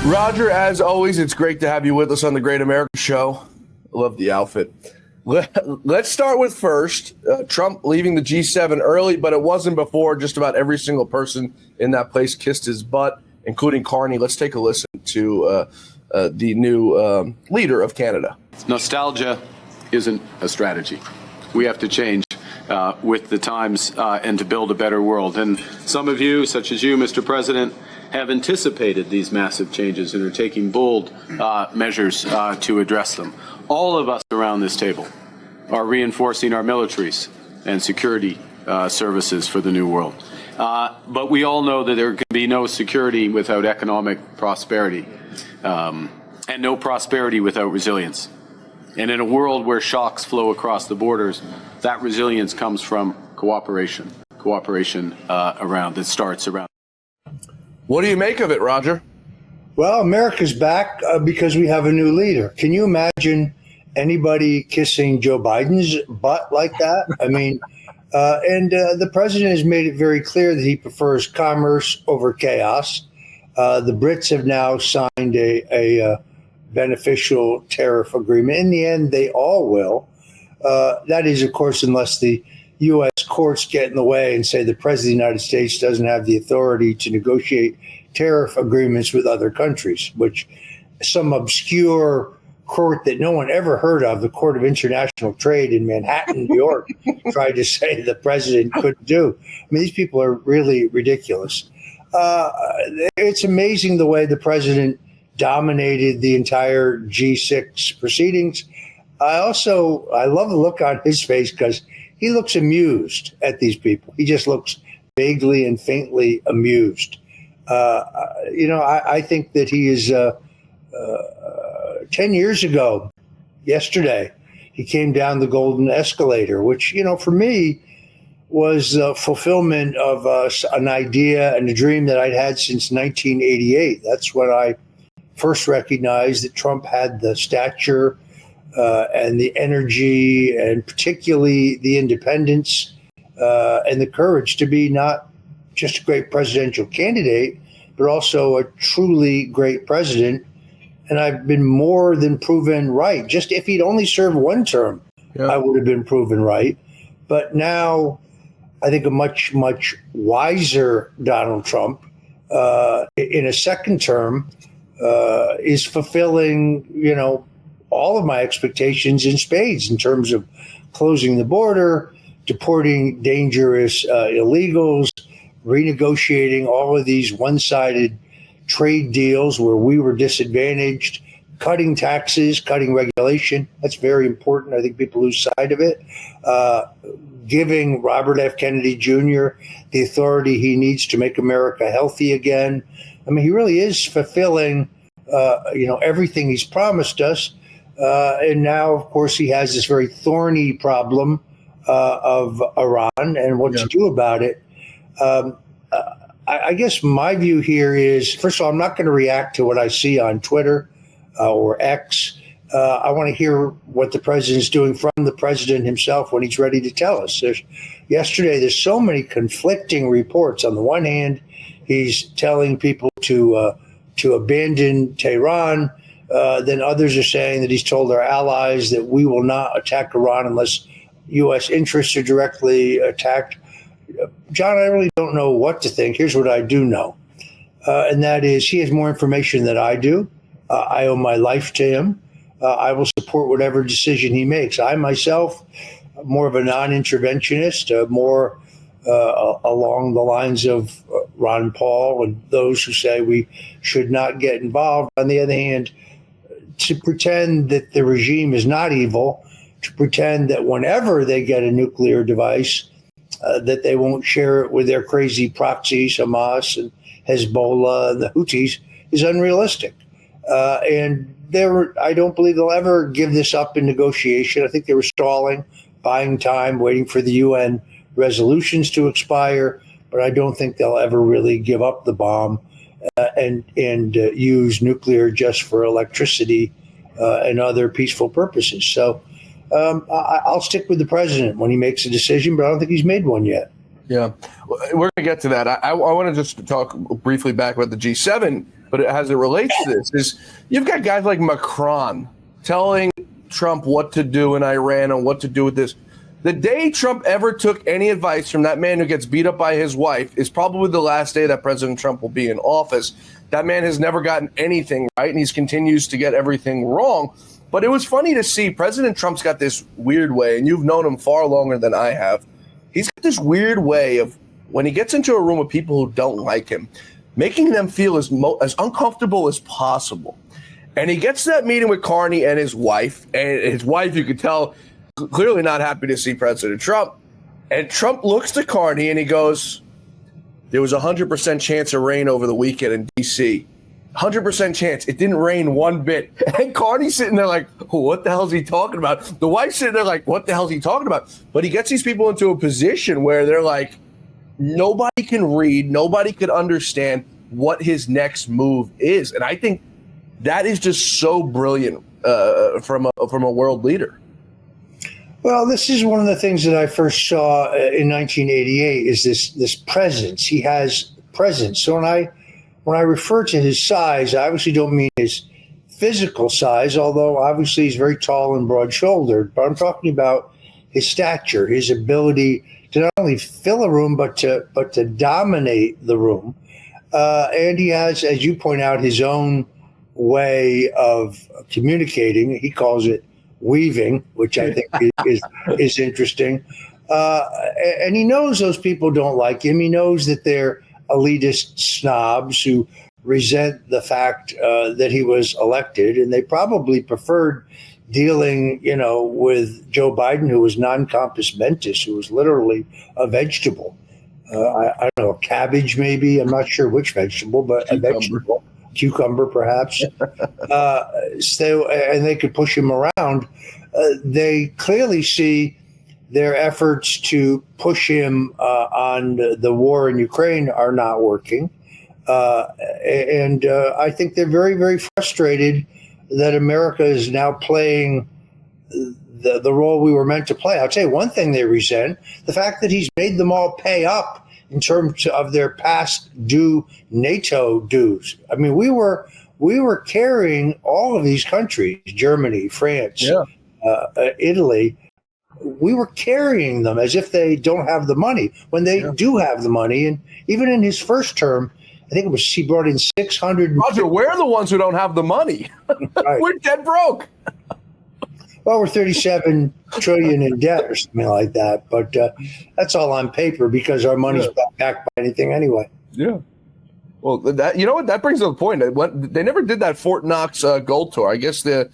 Roger, as always, it's great to have you with us on the Great America Show. I love the outfit. Let's start with first, Trump leaving the G7 early, but it wasn't before. Just about every single person in that place kissed his butt, including Carney. Let's take a listen to the new leader of Canada. Nostalgia isn't a strategy. We have to change with the times and to build a better world. And some of you, such as you, Mr. President, have anticipated these massive changes and are taking bold measures to address them. All of us around this table are reinforcing our militaries and security services for the new world. But we all know that there can be no security without economic prosperity and no prosperity without resilience. And in a world where shocks flow across the borders, that resilience comes from cooperation around that starts around. What do you make of it, Roger? Well, America's back because we have a new leader. Can you imagine anybody kissing Joe Biden's butt like that? I mean, the president has made it very clear that he prefers commerce over chaos. The Brits have now signed a beneficial tariff agreement. In the end, they all will. That is, of course, unless the U.S. courts get in the way and say the president of the United States doesn't have the authority to negotiate tariff agreements with other countries, which some obscure court that no one ever heard of, the Court of International Trade in Manhattan, New York, tried to say the president couldn't do. I mean, these people are really ridiculous. It's amazing the way the president dominated the entire G6 proceedings. I love the look on his face because he looks amused at these people. He just looks vaguely and faintly amused. I think that he is 10 years ago, yesterday, he came down the golden escalator, which, for me was the fulfillment of an idea and a dream that I'd had since 1988. That's when I first recognized that Trump had the stature and the energy and particularly the independence and the courage to be not just a great presidential candidate, but also a truly great president. And I've been more than proven right. Just if he'd only served one term, I would have been proven right. But now I think a much, much wiser Donald Trump in a second term is fulfilling, all of my expectations in spades in terms of closing the border, deporting dangerous illegals, renegotiating all of these one-sided trade deals where we were disadvantaged, cutting taxes, cutting regulation. That's very important. I think people lose sight of it. Giving Robert F. Kennedy Jr. the authority he needs to make America healthy again. I mean, he really is fulfilling, everything he's promised us. And now, of course, he has this very thorny problem of Iran and what to do about it. I guess my view here is, first of all, I'm not going to react to what I see on Twitter or X. I want to hear what the president's doing from the president himself when he's ready to tell us. Yesterday, there's so many conflicting reports. On the one hand, he's telling people to abandon Tehran. Then others are saying that he's told our allies that we will not attack Iran unless U.S. interests are directly attacked. John, I really don't know what to think. Here's what I do know, and that is he has more information than I do. I owe my life to him. I will support whatever decision he makes. I myself, more of a non-interventionist, more along the lines of Ron Paul and those who say we should not get involved. On the other hand, to pretend that the regime is not evil, to pretend that whenever they get a nuclear device, that they won't share it with their crazy proxies, Hamas and Hezbollah and the Houthis, is unrealistic. And I don't believe they'll ever give this up in negotiation. I think they were stalling, buying time, waiting for the UN resolutions to expire. But I don't think they'll ever really give up the bomb and use nuclear just for electricity and other peaceful purposes. So I'll stick with the president when he makes a decision, but I don't think he's made one yet. Yeah, we're going to get to that. I want to just talk briefly back about the G7 but as it relates to this, is you've got guys like Macron telling Trump what to do in Iran and what to do with this. The day Trump ever took any advice from that man who gets beat up by his wife is probably the last day that President Trump will be in office. That man has never gotten anything right, and he continues to get everything wrong. But it was funny to see President Trump's got this weird way, and you've known him far longer than I have. He's got this weird way of, when he gets into a room with people who don't like him, making them feel as uncomfortable as possible. And he gets to that meeting with Carney and his wife, you could tell, clearly not happy to see President Trump. And Trump looks to Carney and he goes, there was a 100% chance of rain over the weekend in D.C. 100% chance. It didn't rain one bit. And Carney's sitting there like, what the hell is he talking about? The wife's sitting there like, what the hell is he talking about? But he gets these people into a position where they're like, nobody can read, nobody could understand what his next move is. And I think that is just so brilliant from a world leader. Well, this is one of the things that I first saw in 1988 is this presence. He has presence. So when I refer to his size, I obviously don't mean his physical size, although obviously he's very tall and broad-shouldered. But I'm talking about his stature, his ability to not only fill a room, but to dominate the room. And he has, as you point out, his own way of communicating. He calls it weaving, which I think is interesting. And he knows those people don't like him. He knows that they're elitist snobs who resent the fact that he was elected, and they probably preferred dealing, with Joe Biden, who was non-compos mentis, who was literally a vegetable. I don't know, a cabbage maybe. I'm not sure which vegetable, but a vegetable. Cucumber, perhaps. And they could push him around. They clearly see their efforts to push him on the war in Ukraine are not working. And I think they're very, very frustrated that America is now playing the role we were meant to play. I'll tell you one thing they resent, the fact that he's made them all pay up in terms of their past due NATO dues. I mean, we were carrying all of these countries, Germany, France, Italy. We were carrying them as if they don't have the money when they do have the money. And even in his first term, I think he brought in 600. Roger, we're the ones who don't have the money. Right. We're dead broke. Well, we're 37 trillion in debt or something like that. But that's all on paper because our money's backed by anything anyway. Yeah. Well, that brings up the point. They never did that Fort Knox gold tour. I guess they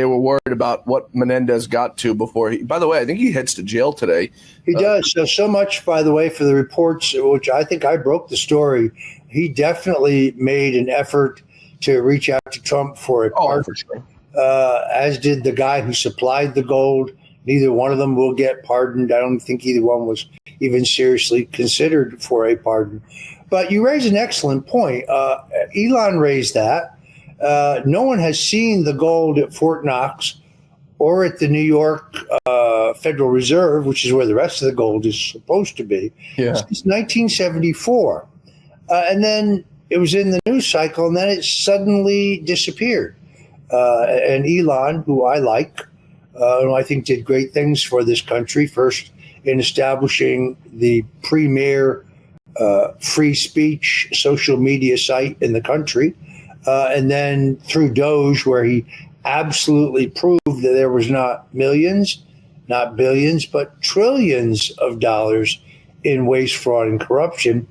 were worried about what Menendez got to before he. By the way, I think he heads to jail today. He does. So much, by the way, for the reports, which I think I broke the story. He definitely made an effort to reach out to Trump for a pardon. For sure. As did the guy who supplied the gold. Neither one of them will get pardoned. I don't think either one was even seriously considered for a pardon. But you raise an excellent point. Elon raised that. No one has seen the gold at Fort Knox or at the New York Federal Reserve, which is where the rest of the gold is supposed to be, since 1974. And then it was in the news cycle, and then it suddenly disappeared. And Elon, who I like, who I think did great things for this country, first in establishing the premier free speech social media site in the country, and then through Doge, where he absolutely proved that there was not millions, not billions, but trillions of dollars in waste, fraud, and corruption.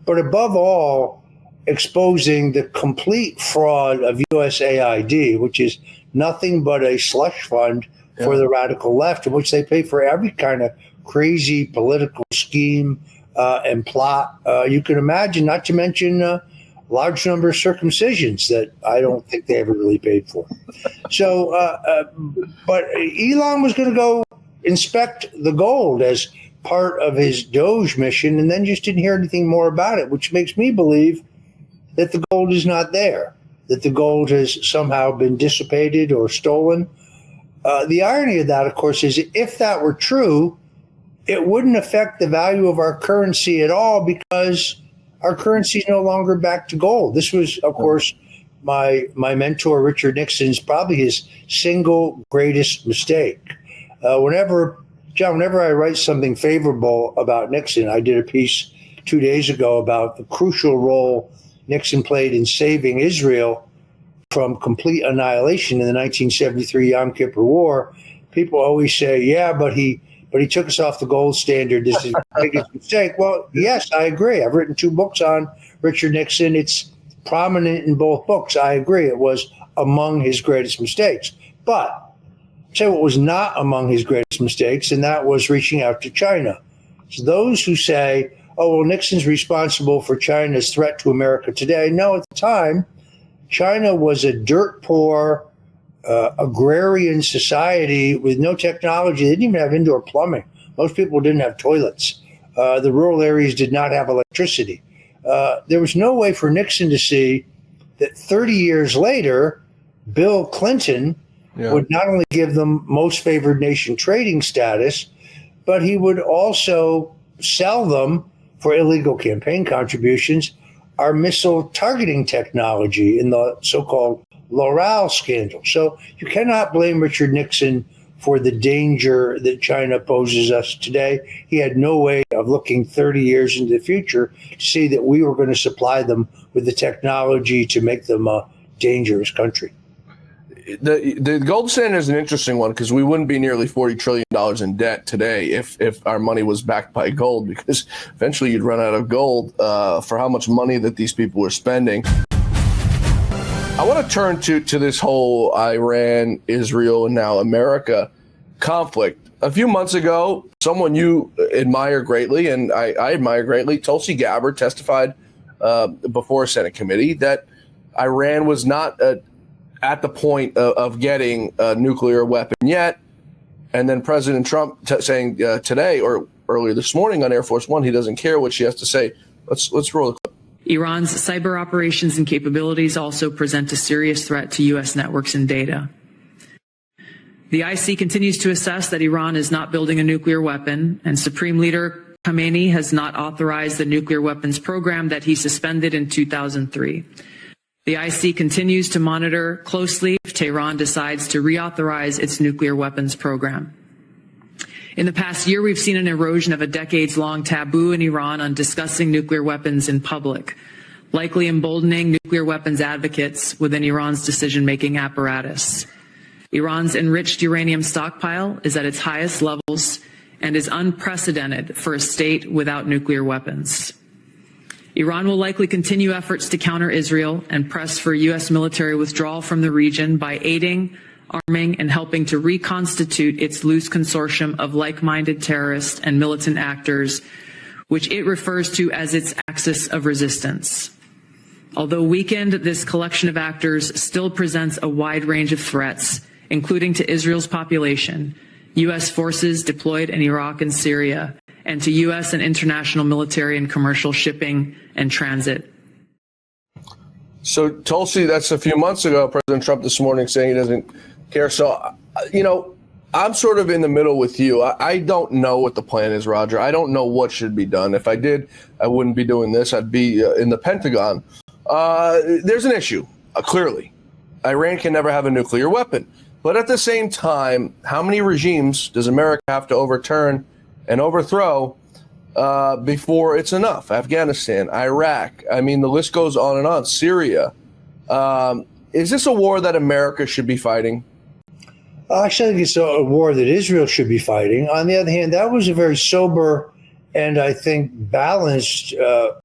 But above all, exposing the complete fraud of USAID, which is nothing but a slush fund for the radical left, in which they pay for every kind of crazy political scheme and plot you can imagine, not to mention a large number of circumcisions that I don't think they ever really paid for. So, but Elon was going to go inspect the gold as part of his Doge mission, and then just didn't hear anything more about it, which makes me believe that the gold is not there, that the gold has somehow been dissipated or stolen. The irony of that, of course, is if that were true, it wouldn't affect the value of our currency at all because our currency is no longer back to gold. This was, of course, my mentor, Richard Nixon's, probably his single greatest mistake. Whenever I write something favorable about Nixon, I did a piece 2 days ago about the crucial role Nixon played in saving Israel from complete annihilation in the 1973 Yom Kippur War. People always say, yeah, but he took us off the gold standard. This is the biggest mistake. Well, yes, I agree. I've written 2 books on Richard Nixon. It's prominent in both books. I agree. It was among his greatest mistakes. But I'll tell you what was not among his greatest mistakes, and that was reaching out to China. So those who say, oh, well, Nixon's responsible for China's threat to America today. No, at the time, China was a dirt poor, agrarian society with no technology. They didn't even have indoor plumbing. Most people didn't have toilets. The rural areas did not have electricity. There was no way for Nixon to see that 30 years later, Bill Clinton would not only give them most favored nation trading status, but he would also sell them for illegal campaign contributions our missile targeting technology in the so-called Loral scandal. So you cannot blame Richard Nixon for the danger that China poses us today. He had no way of looking 30 years into the future to see that we were going to supply them with the technology to make them a dangerous country. The gold standard is an interesting one because we wouldn't be nearly $40 trillion in debt today if our money was backed by gold, because eventually you'd run out of gold for how much money that these people were spending. I want to turn to this whole Iran, Israel, and now America conflict. A few months ago, someone you admire greatly, and I admire greatly, Tulsi Gabbard, testified before a Senate committee that Iran was not at the point of getting a nuclear weapon yet. And then President Trump saying today or earlier this morning on Air Force One, he doesn't care what she has to say. Let's roll the clip. Iran's cyber operations and capabilities also present a serious threat to U.S. networks and data. The IC continues to assess that Iran is not building a nuclear weapon, and Supreme Leader Khamenei has not authorized the nuclear weapons program that he suspended in 2003. The IC continues to monitor closely if Tehran decides to reauthorize its nuclear weapons program. In the past year, we've seen an erosion of a decades-long taboo in Iran on discussing nuclear weapons in public, likely emboldening nuclear weapons advocates within Iran's decision-making apparatus. Iran's enriched uranium stockpile is at its highest levels and is unprecedented for a state without nuclear weapons. Iran will likely continue efforts to counter Israel and press for U.S. military withdrawal from the region by aiding, arming, and helping to reconstitute its loose consortium of like-minded terrorists and militant actors, which it refers to as its axis of resistance. Although weakened, this collection of actors still presents a wide range of threats, including to Israel's population, U.S. forces deployed in Iraq and Syria, and to U.S. and international military and commercial shipping and transit. So Tulsi, that's a few months ago. President Trump this morning saying he doesn't care. So, I'm sort of in the middle with you. I don't know what the plan is, Roger. I don't know what should be done. If I did, I wouldn't be doing this. I'd be in the Pentagon. There's an issue, clearly. Iran can never have a nuclear weapon. But at the same time, how many regimes does America have to overturn and overthrow before it's enough? Afghanistan, Iraq. I mean, the list goes on and on. Syria. Is this a war that America should be fighting? Actually, I think it's a war that Israel should be fighting. On the other hand, that was a very sober and I think balanced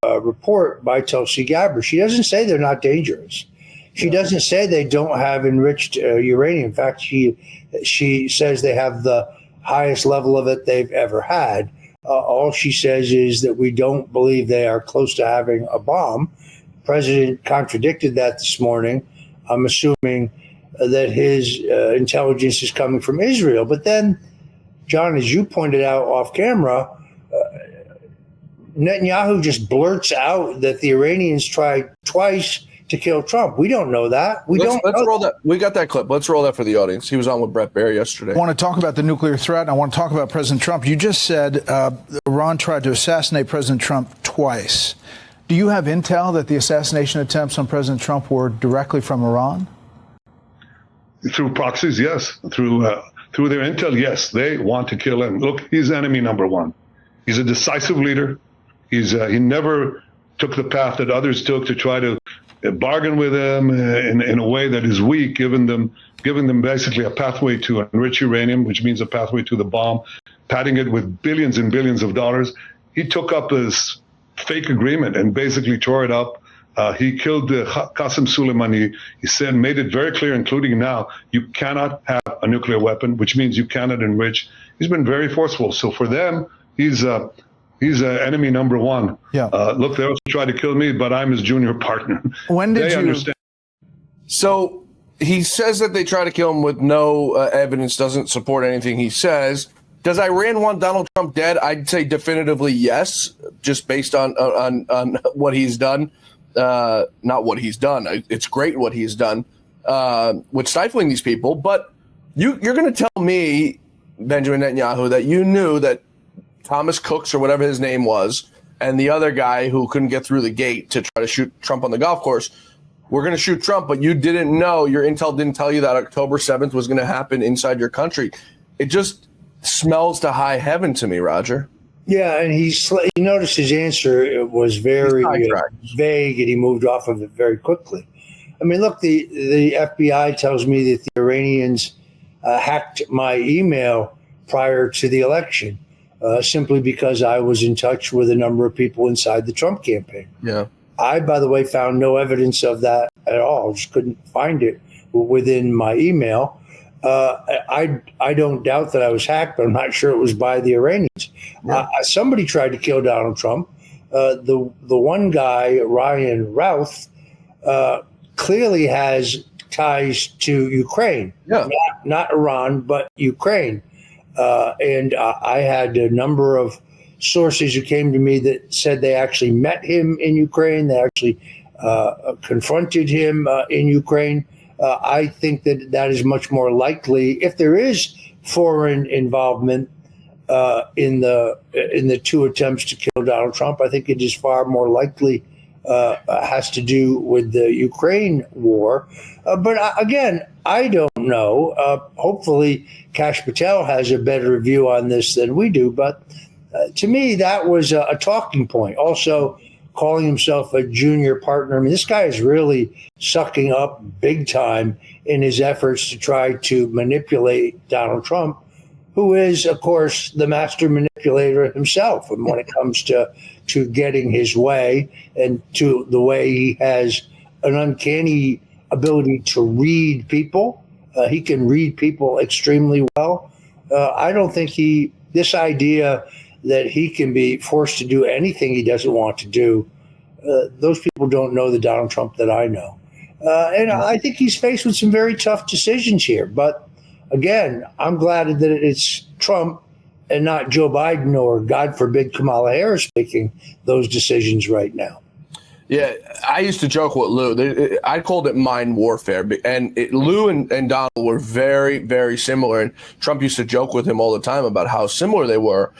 report by Tulsi Gabbard. She doesn't say they're not dangerous. She doesn't say they don't have enriched uranium. In fact, she says they have the highest level of it they've ever had. All she says is that we don't believe they are close to having a bomb. The president contradicted that this morning. I'm assuming that his intelligence is coming from Israel. But then, John, as you pointed out off camera, Netanyahu just blurts out that the Iranians tried twice to kill Trump. We don't know that. Let's roll that. We got that clip. Let's roll that for the audience. He was on with Brett Baer yesterday. I want to talk about the nuclear threat. I want to talk about President Trump. You just said Iran tried to assassinate President Trump twice. Do you have intel that the assassination attempts on President Trump were directly from Iran? Through proxies, yes. Through their intel, yes. They want to kill him. Look, he's enemy number one. He's a decisive leader. He never took the path that others took to try to bargain with him in a way that is weak, giving them basically a pathway to enrich uranium, which means a pathway to the bomb, padding it with billions and billions of dollars. He took up this fake agreement and basically tore it up. He killed Qasem Soleimani. He said, made it very clear, including now, you cannot have a nuclear weapon, which means you cannot enrich. He's been very forceful. So for them, he's enemy number one. Yeah. Look, they also tried to kill me, but I'm his junior partner. When did they you understand? So he says that they try to kill him with no evidence, doesn't support anything he says. Does Iran want Donald Trump dead? I'd say definitively yes, just based on what he's done. Not what he's done. It's great what he's done with stifling these people. But you're going to tell me, Benjamin Netanyahu, that you knew that Thomas Cooks or whatever his name was, and the other guy who couldn't get through the gate to try to shoot Trump on the golf course, we're going to shoot Trump, but you didn't know, your intel didn't tell you that October 7th was going to happen inside your country. It just smells to high heaven to me, Roger. Yeah, and he noticed his answer was very vague, and he moved off of it very quickly. I mean, look, the FBI tells me that the Iranians hacked my email prior to the election, simply because I was in touch with a number of people inside the Trump campaign. Yeah. I, by the way, found no evidence of that at all. Just couldn't find it within my email. I don't doubt that I was hacked, but I'm not sure it was by the Iranians. Yeah. Somebody tried to kill Donald Trump. The one guy, Ryan Routh, clearly has ties to Ukraine. Yeah. Not Iran, but Ukraine. And I had a number of sources who came to me that said they actually met him in Ukraine. They actually confronted him in Ukraine. I think that is much more likely. If there is foreign involvement in the two attempts to kill Donald Trump, I think it is far more likely has to do with the Ukraine war. But again, I don't know. Hopefully, Kash Patel has a better view on this than we do. But to me, that was a talking point. Also, calling himself a junior partner. I mean, this guy is really sucking up big time in his efforts to try to manipulate Donald Trump, who is, of course, the master manipulator himself. And when it comes to getting his way and to the way he has an uncanny ability to read people, he can read people extremely well. I don't think this idea that he can be forced to do anything he doesn't want to do, those people don't know the Donald Trump that I know. And I think he's faced with some very tough decisions here. But again, I'm glad that it's Trump and not Joe Biden or, God forbid, Kamala Harris making those decisions right now. Yeah, I used to joke with Lou. I called it mind warfare. And Lou and Donald were very, very similar. And Trump used to joke with him all the time about how similar they were.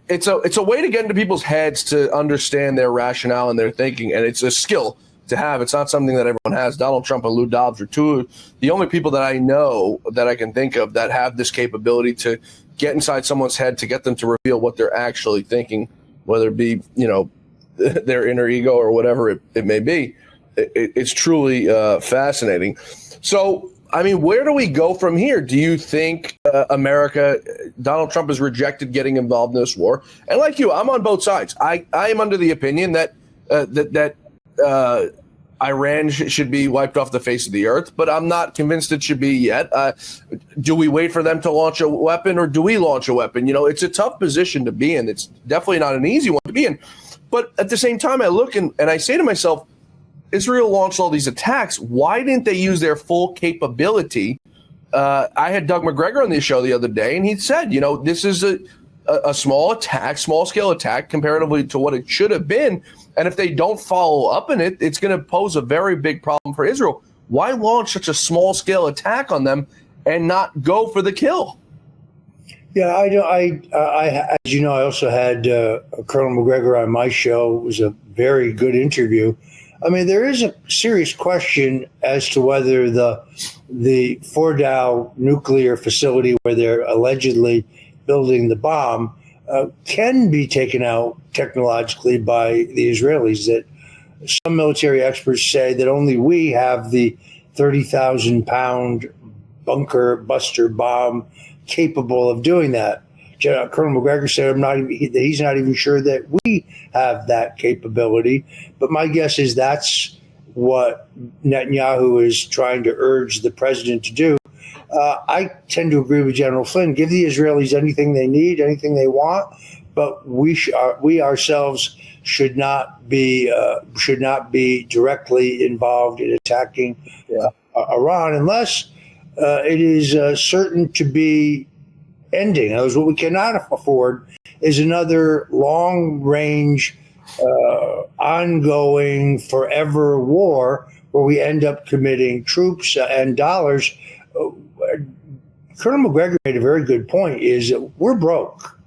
It's a way to get into people's heads to understand their rationale and their thinking, and it's a skill to have. It's not something that everyone has. Donald Trump and Lou Dobbs are two the only people that I know that I can think of that have this capability to get inside someone's head to get them to reveal what they're actually thinking, whether it be their inner ego or whatever it may be. It's truly fascinating. So, I mean, where do we go from here? Do you think Donald Trump has rejected getting involved in this war? And like you, I'm on both sides. I am under the opinion that Iran should be wiped off the face of the earth, but I'm not convinced it should be yet. Do we wait for them to launch a weapon, or do we launch a weapon? It's a tough position to be in. It's definitely not an easy one to be in. But at the same time, I look and I say to myself, Israel launched all these attacks. Why didn't they use their full capability? I had Doug McGregor on the show the other day, and he said, this is a small-scale attack comparatively to what it should have been. And if they don't follow up in it, it's going to pose a very big problem for Israel. Why launch such a small-scale attack on them and not go for the kill? Yeah, I don't. As you know, I also had Colonel McGregor on my show. It was a very good interview. I mean, there is a serious question as to whether the Fordow nuclear facility, where they're allegedly building the bomb, can be taken out technologically by the Israelis. That some military experts say that only we have the 30,000-pound bunker buster bomb capable of doing that. Colonel McGregor said he's not even sure that we have that capability. But my guess is that's what Netanyahu is trying to urge the president to do. I tend to agree with General Flynn. Give the Israelis anything they need, anything they want, but we ourselves should not be directly involved in attacking Iran unless it is certain to be ending. What we cannot afford is another long-range, ongoing, forever war where we end up committing troops and dollars. Colonel McGregor made a very good point, is that we're broke.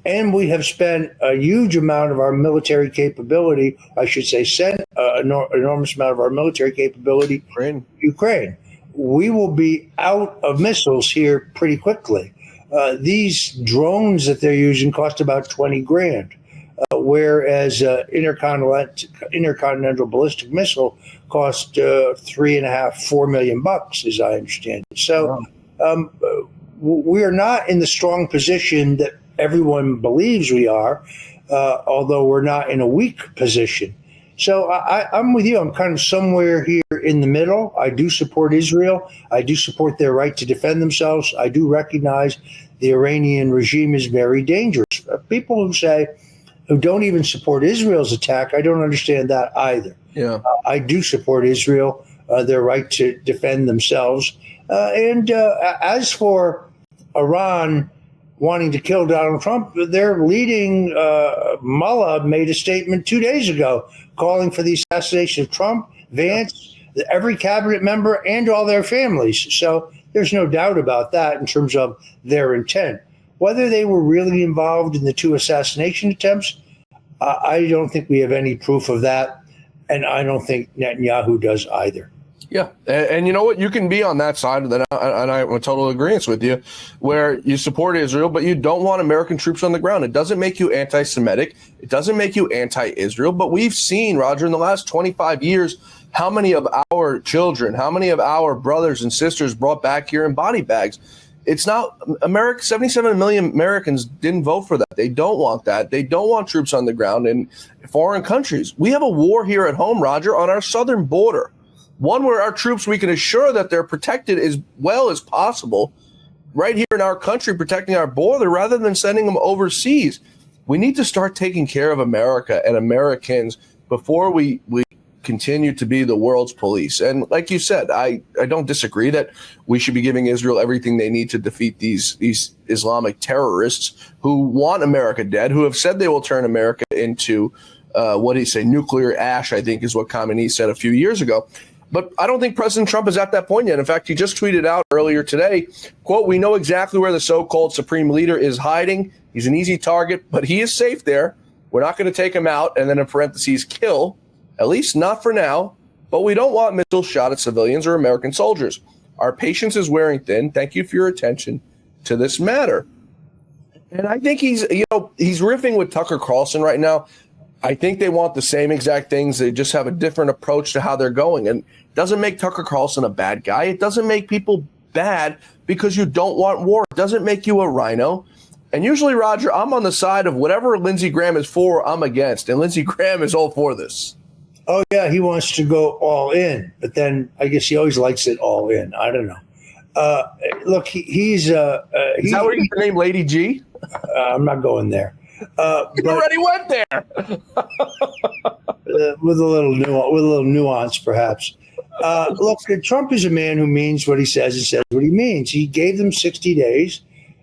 And we have spent a huge amount of our military capability, I should say, sent an enormous amount of our military capability to Ukraine. We will be out of missiles here pretty quickly. These drones that they're using cost about $20,000, whereas intercontinental ballistic missile cost $3.5–4 million, as I understand it. So we are not in the strong position that everyone believes we are, although we're not in a weak position. So I'm with you. I'm kind of somewhere here in the middle. I do support Israel. I do support their right to defend themselves. I do recognize the Iranian regime is very dangerous. People who don't even support Israel's attack, I don't understand that either. Yeah, I do support Israel, their right to defend themselves. And as for Iran wanting to kill Donald Trump, their leading mullah made a statement 2 days ago calling for the assassination of Trump, Vance, every cabinet member, and all their families. So there's no doubt about that in terms of their intent. Whether they were really involved in the 2 assassination attempts, I don't think we have any proof of that, and I don't think Netanyahu does either. Yeah, and you know what? You can be on that side of that, and I'm in total agreement with you, where you support Israel, but you don't want American troops on the ground. It doesn't make you anti-Semitic. It doesn't make you anti-Israel. But we've seen, Roger, in the last 25 years, how many of our children, how many of our brothers and sisters brought back here in body bags. It's not America. 77 million Americans didn't vote for that. They don't want that. They don't want troops on the ground in foreign countries. We have a war here at home, Roger, on our southern border. One where our troops, we can assure that they're protected as well as possible right here in our country, protecting our border rather than sending them overseas. We need to start taking care of America and Americans before we continue to be the world's police. And like you said, I don't disagree that we should be giving Israel everything they need to defeat these Islamic terrorists who want America dead, who have said they will turn America into, nuclear ash, I think is what Khamenei said a few years ago. But I don't think President Trump is at that point yet. In fact, he just tweeted out earlier today, quote, "We know exactly where the so-called supreme leader is hiding. He's an easy target, but he is safe there. We're not going to take him out," and then in parentheses, "kill, at least not for now. But we don't want missiles shot at civilians or American soldiers. Our patience is wearing thin. Thank you for your attention to this matter." And I think he's riffing with Tucker Carlson right now. I think they want the same exact things. They just have a different approach to how they're going. And it doesn't make Tucker Carlson a bad guy. It doesn't make people bad because you don't want war. It doesn't make you a rhino. And usually, Roger, I'm on the side of whatever Lindsey Graham is for, I'm against. And Lindsey Graham is all for this. Oh, yeah, he wants to go all in. But then I guess he always likes it all in. I don't know. Look, he's... Is that where you name Lady G? I'm not going there. You already went there. With a little nuance, perhaps. Look, Trump is a man who means what he says and says what he means. He gave them 60 days.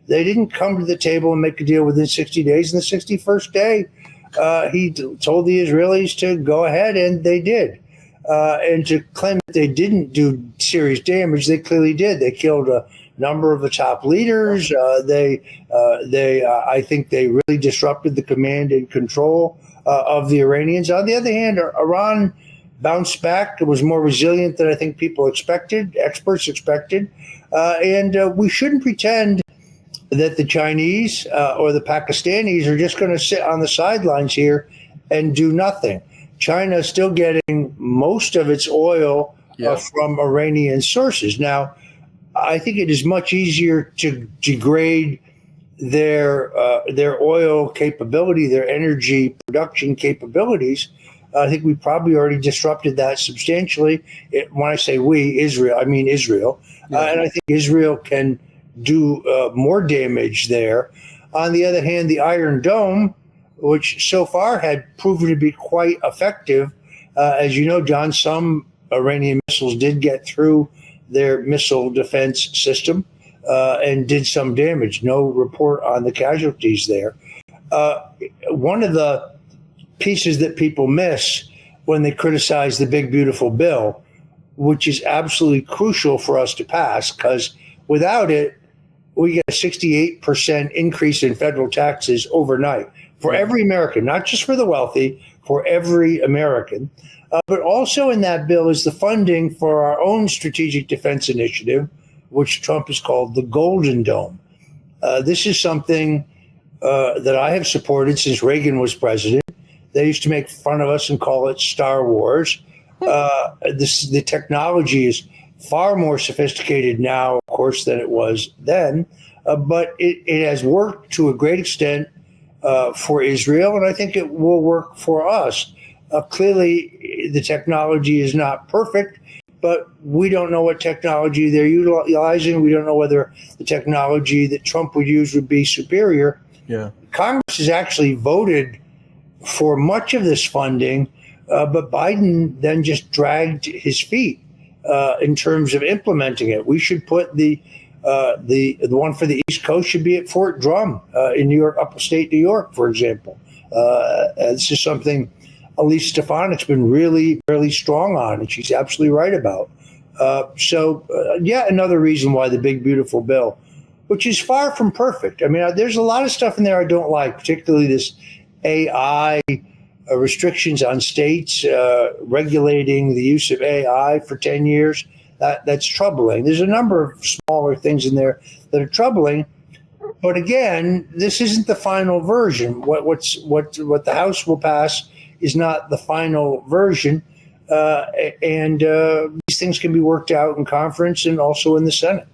They didn't come to the table and make a deal within 60 days. And the 61st day, he told the Israelis to go ahead, and they did. And to claim that they didn't do serious damage, they clearly did. They killed number of the top leaders. I think they really disrupted the command and control of the Iranians. On the other hand, Iran bounced back. It was more resilient than I think people expected, experts expected. And we shouldn't pretend that the Chinese or the Pakistanis are just going to sit on the sidelines here and do nothing. China is still getting most of its oil from Iranian sources. Now, I think it is much easier to degrade their oil capability, their energy production capabilities. I think we probably already disrupted that substantially. When I say we, Israel, I mean Israel. And I think Israel can do more damage there. On the other hand, the Iron Dome, which so far had proven to be quite effective, as you know, John, some Iranian missiles did get through their missile defense system and did some damage. No report on the casualties there. One of the pieces that people miss when they criticize the big, beautiful bill, which is absolutely crucial for us to pass, because without it, we get a 68% increase in federal taxes overnight for every American, not just for the wealthy, for every American. But also in that bill is the funding for our own strategic defense initiative, which Trump has called the Golden Dome. This is something that I have supported since Reagan was president. They used to make fun of us and call it Star Wars. The technology is far more sophisticated now, of course, than it was then. But it has worked to a great extent for Israel, and I think it will work for us. Clearly, the technology is not perfect, but we don't know what technology they're utilizing. We don't know whether the technology that Trump would use would be superior. Yeah. Congress has actually voted for much of this funding, but Biden then just dragged his feet in terms of implementing it. We should put the one for the East Coast should be at Fort Drum in New York, upstate New York, for example. This is something Elise Stefanik's been really, really strong on, and she's absolutely right about. So another reason why the big, beautiful bill, which is far from perfect. I mean, there's a lot of stuff in there I don't like, particularly this AI restrictions on states regulating the use of AI for 10 years. That's troubling. There's a number of smaller things in there that are troubling. But again, this isn't the final version. What the House will pass is not the final version. And these things can be worked out in conference and also in the Senate.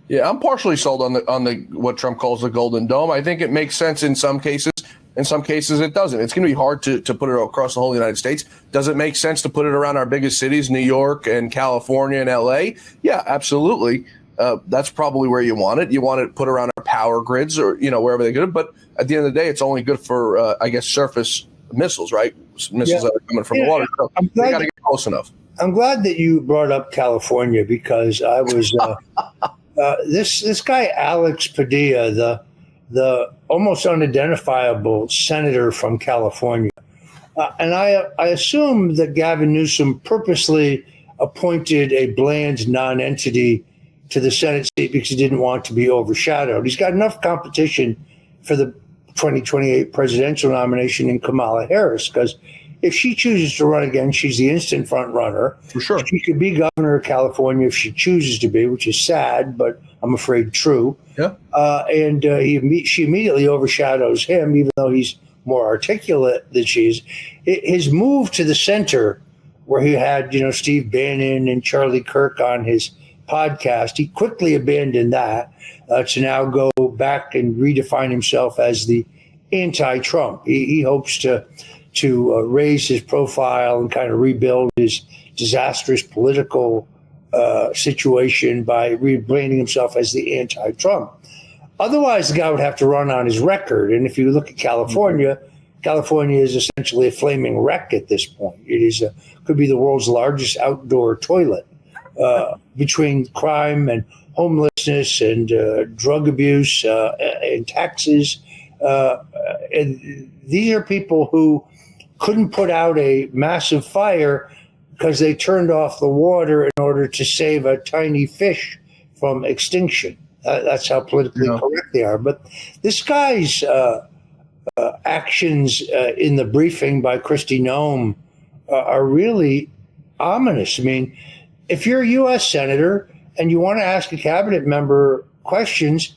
Yeah, I'm partially sold on the what Trump calls the Golden Dome. I think it makes sense in some cases. In some cases, it doesn't. It's going to be hard to put it across the whole United States. Does it make sense to put it around our biggest cities, New York and California and L.A.? Yeah, absolutely. That's probably where you want it. You want it put around our power grids or, wherever they get it. But at the end of the day, it's only good for, surface missiles, right? Missiles that are coming from the water. So they got to get close enough. I'm glad that you brought up California because I was this guy, Alex Padilla, the almost unidentifiable senator from California. And I assume that Gavin Newsom purposely appointed a bland non-entity to the Senate seat because he didn't want to be overshadowed. He's got enough competition for the 2028 presidential nomination in Kamala Harris, because if she chooses to run again, she's the instant front runner. For sure. She could be governor of California if she chooses to be, which is sad, but I'm afraid true. Yeah. And she immediately overshadows him, even though he's more articulate than she is. His move to the center, where he had, Steve Bannon and Charlie Kirk on his podcast, he quickly abandoned that to now go back and redefine himself as the anti-Trump. He hopes to raise his profile and kind of rebuild his disastrous political situation by rebranding himself as the anti-Trump. Otherwise, the guy would have to run on his record. And if you look at California, California is essentially a flaming wreck at this point. It could be the world's largest outdoor toilet. Between crime and homelessness and drug abuse and taxes. And these are people who couldn't put out a massive fire because they turned off the water in order to save a tiny fish from extinction. That's how politically correct they are. But this guy's actions in the briefing by Kristi Noem are really ominous. I mean, if you're a U.S. senator and you want to ask a cabinet member questions,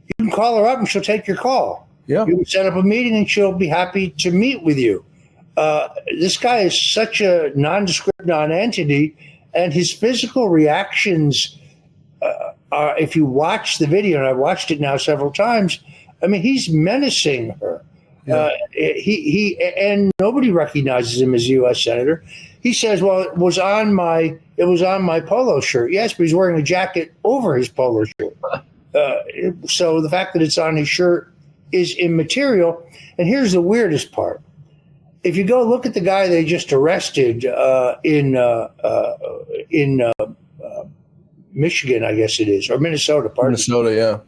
you can call her up and she'll take your call. Yeah. You can set up a meeting and she'll be happy to meet with you. This guy is such a nondescript non-entity, and his physical reactions are, if you watch the video, and I've watched it now several times, I mean, he's menacing her. Yeah. And nobody recognizes him as a U.S. senator. He says, "Well, it was on my polo shirt." Yes, but he's wearing a jacket over his polo shirt. So the fact that it's on his shirt is immaterial. And here's the weirdest part: if you go look at the guy they just arrested in Michigan, I guess it is, or Minnesota.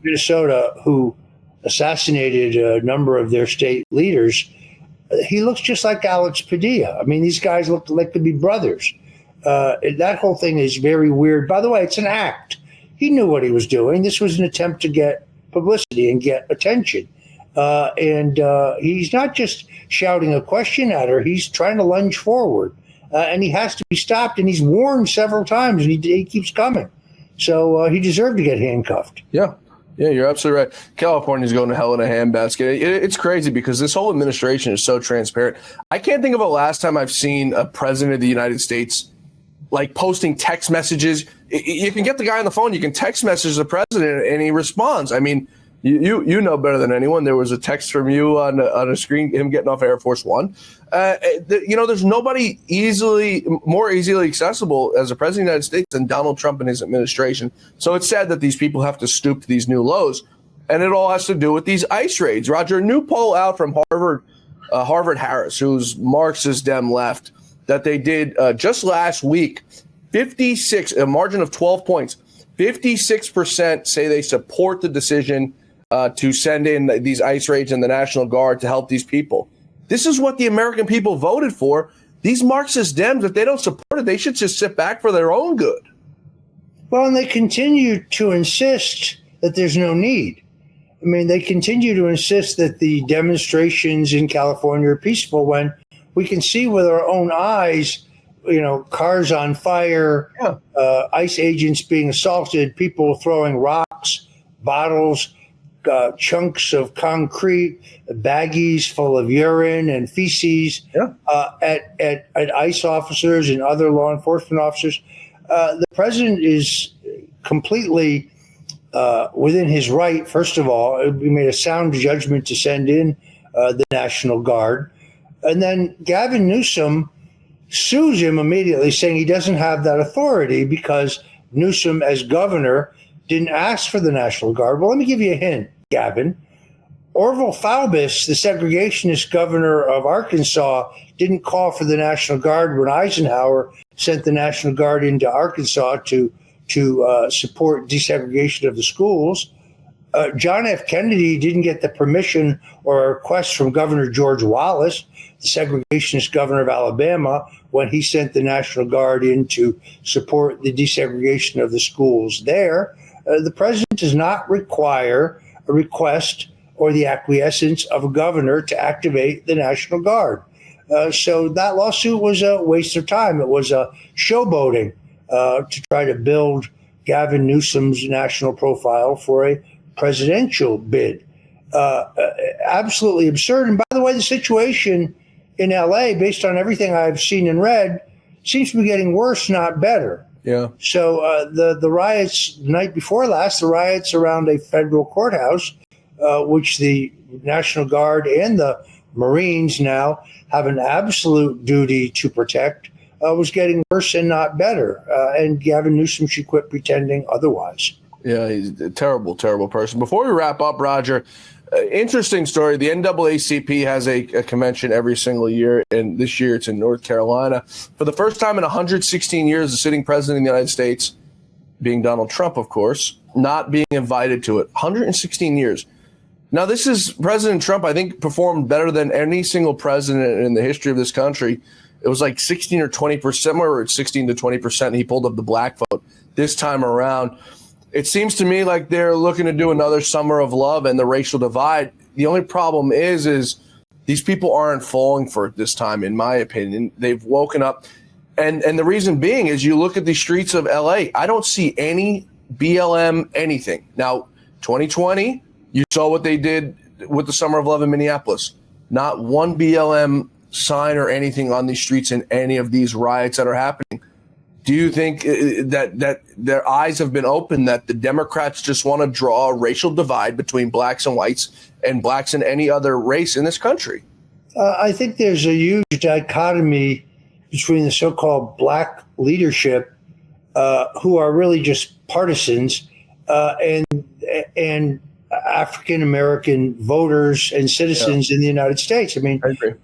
Minnesota, who assassinated a number of their state leaders. He looks just like Alex Padilla. I mean, these guys look like to be brothers. That whole thing is very weird. By the way, it's an act. He knew what he was doing. This was an attempt to get publicity and get attention. And he's not just shouting a question at her. He's trying to lunge forward. And he has to be stopped. And he's warned several times, and he keeps coming. So he deserved to get handcuffed. Yeah. Yeah, you're absolutely right. California's going to hell in a handbasket. It's crazy because this whole administration is so transparent. I can't think of a last time I've seen a president of the United States like posting text messages. You can get the guy on the phone. You can text message the president, and he responds. I mean, you know better than anyone. There was a text from you on a screen, him getting off Air Force One. There's nobody more easily accessible as a president of the United States than Donald Trump and his administration. So it's sad that these people have to stoop to these new lows, and it all has to do with these ICE raids. Roger, a new poll out from Harvard Harris, who's Marxist Dem left, that they did just last week, 56, a margin of 12 points. 56% say they support the decision to send in these ICE raids and the National Guard to help these people. This is what the American people voted for. These Marxist Dems, if they don't support it, they should just sit back for their own good. Well, and they continue to insist that there's no need. I mean, they continue to insist that the demonstrations in California are peaceful when we can see with our own eyes, cars on fire, ICE agents being assaulted, people throwing rocks, bottles, chunks of concrete, baggies full of urine and feces at ICE officers and other law enforcement officers. The president is completely within his right. First of all, he made a sound judgment to send in the National Guard. And then Gavin Newsom sues him immediately, saying he doesn't have that authority because Newsom, as governor, didn't ask for the National Guard. Well, let me give you a hint, Gavin. Orville Faubus, the segregationist governor of Arkansas, didn't call for the National Guard when Eisenhower sent the National Guard into Arkansas to support desegregation of the schools. John F. Kennedy didn't get the permission or a request from Governor George Wallace, the segregationist governor of Alabama, when he sent the National Guard in to support the desegregation of the schools there. The president does not require a request or the acquiescence of a governor to activate the National Guard. So that lawsuit was a waste of time. It was a showboating to try to build Gavin Newsom's national profile for a presidential bid. Absolutely absurd. And by the way, the situation in LA, based on everything I've seen and read, seems to be getting worse, not better. Yeah. So the riots the night before last, the riots around a federal courthouse, which the National Guard and the Marines now have an absolute duty to protect, was getting worse and not better. And Gavin Newsom should quit pretending otherwise. Yeah, he's a terrible, terrible person. Before we wrap up, Roger, interesting story. The NAACP has a convention every single year, and this year it's in North Carolina. For the first time in 116 years, the sitting president of the United States, being Donald Trump, of course, not being invited to it. 116 years. Now, this is President Trump, I think, performed better than any single president in the history of this country. It was like 16 or 20%, somewhere at 16 to 20%. He pulled up the black vote this time around. It seems to me like they're looking to do another summer of love and the racial divide. The only problem is these people aren't falling for it this time, in my opinion. They've woken up. And the reason being is you look at the streets of LA, I don't see any BLM anything. Now, 2020, you saw what they did with the Summer of Love in Minneapolis. Not one BLM sign or anything on these streets in any of these riots that are happening. Do you think that their eyes have been opened, that the Democrats just want to draw a racial divide between blacks and whites and blacks and any other race in this country? I think there's a huge dichotomy between the so-called black leadership, who are really just partisans, and African American voters and citizens in the United States. I mean, I agree.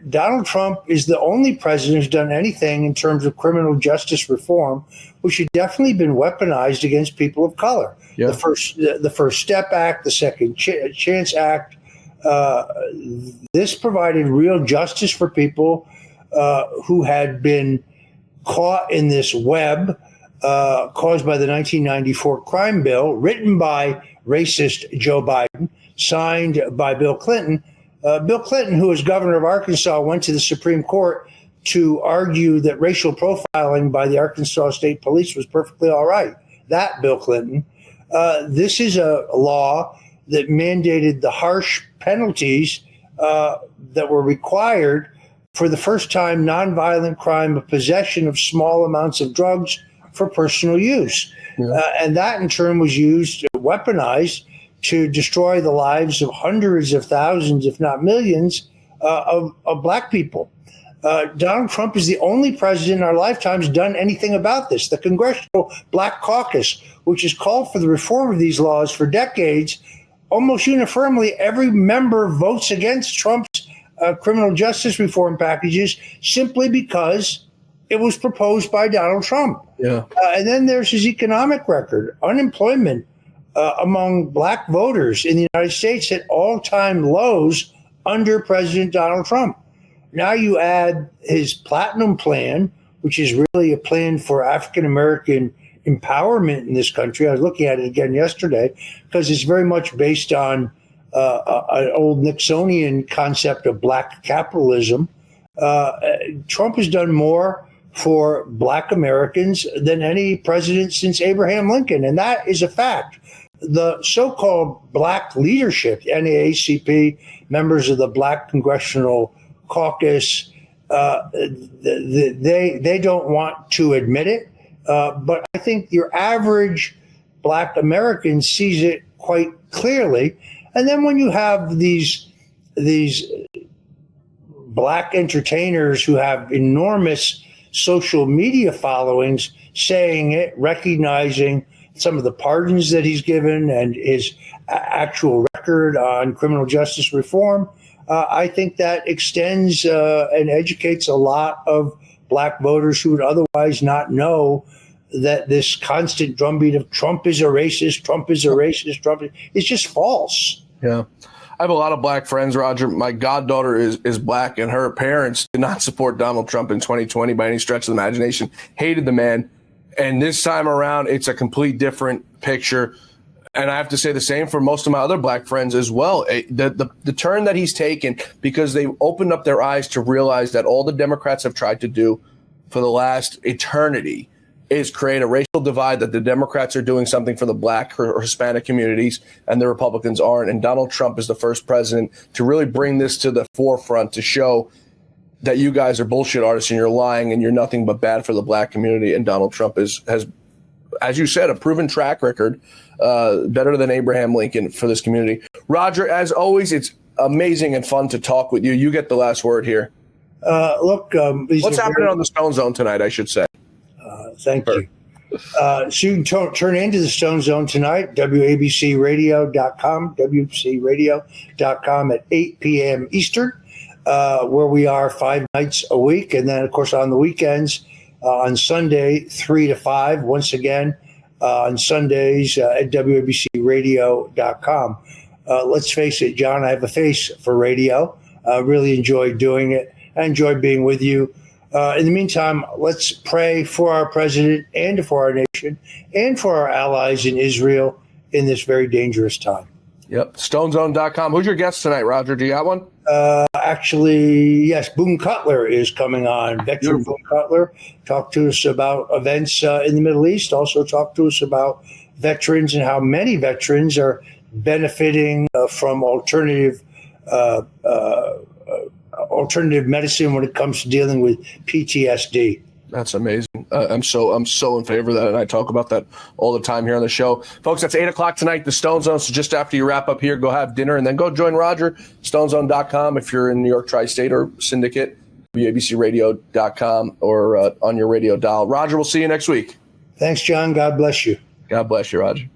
Donald Trump is the only president who's done anything in terms of criminal justice reform, which had definitely been weaponized against people of color. Yeah. The First Step Act, the Second Chance Act, this provided real justice for people who had been caught in this web caused by the 1994 crime bill, written by racist Joe Biden, signed by Bill Clinton. Bill Clinton, who was governor of Arkansas, went to the Supreme Court to argue that racial profiling by the Arkansas State Police was perfectly all right. That Bill Clinton. This is a law that mandated the harsh penalties that were required for the first time nonviolent crime of possession of small amounts of drugs for personal use. Yeah. And that in turn was used, weaponized, to destroy the lives of hundreds of thousands, if not millions, of black people. Donald Trump is the only president in our lifetimes done anything about this. The Congressional Black Caucus, which has called for the reform of these laws for decades, almost uniformly, every member votes against Trump's criminal justice reform packages simply because it was proposed by Donald Trump. Yeah. And then there's his economic record. Unemployment among black voters in the United States at all-time lows under President Donald Trump. Now you add his Platinum Plan, which is really a plan for African-American empowerment in this country. I was looking at it again yesterday because it's very much based on an old Nixonian concept of black capitalism. Trump has done more for black Americans than any president since Abraham Lincoln, and that is a fact. The so-called black leadership, the NAACP, members of the Black Congressional Caucus, they don't want to admit it, but I think your average black American sees it quite clearly. And then when you have these black entertainers who have enormous social media followings saying it, recognizing some of the pardons that he's given and his actual record on criminal justice reform, I think that extends and educates a lot of black voters who would otherwise not know that this constant drumbeat of Trump is a racist, Trump is a racist, Trump is just false. Yeah. I have a lot of black friends, Roger. My goddaughter is black, and her parents did not support Donald Trump in 2020 by any stretch of the imagination, hated the man. And this time around, it's a complete different picture. And I have to say the same for most of my other black friends as well. The turn that he's taken, because they opened up their eyes to realize that all the Democrats have tried to do for the last eternity is create a racial divide, that the Democrats are doing something for the black or Hispanic communities and the Republicans aren't. And Donald Trump is the first president to really bring this to the forefront, to show that you guys are bullshit artists and you're lying and you're nothing but bad for the black community. And Donald Trump has, as you said, a proven track record, better than Abraham Lincoln for this community. Roger, as always, it's amazing and fun to talk with you. You get the last word here. Look, what's happening on the Stone Zone tonight, I should say? Thank you. So you can turn into the Stone Zone tonight, WABCRadio.com, WABCRadio.com at 8 p.m. Eastern, where we are 5 nights a week. And then, of course, on the weekends, on Sunday, 3 to 5, once again, on Sundays at WABCRadio.com. Let's face it, John, I have a face for radio. I really enjoy doing it. I enjoy being with you. In the meantime, let's pray for our president and for our nation and for our allies in Israel in this very dangerous time. Yep. StoneZone.com. Who's your guest tonight, Roger? Do you got one? Actually, yes, Boone Cutler is coming on. Veteran Boone Cutler. Talk to us about events in the Middle East. Also talk to us about veterans and how many veterans are benefiting from alternative medicine when it comes to dealing with PTSD. That's amazing. I'm so in favor of that, and I talk about that all the time here on the show. Folks, that's 8 o'clock tonight, the Stone Zone. So just after you wrap up here, go have dinner, and then go join Roger, StoneZone.com if you're in New York Tri-State or Syndicate, WABCRadio.com or on your radio dial. Roger, we'll see you next week. Thanks, John. God bless you. God bless you, Roger.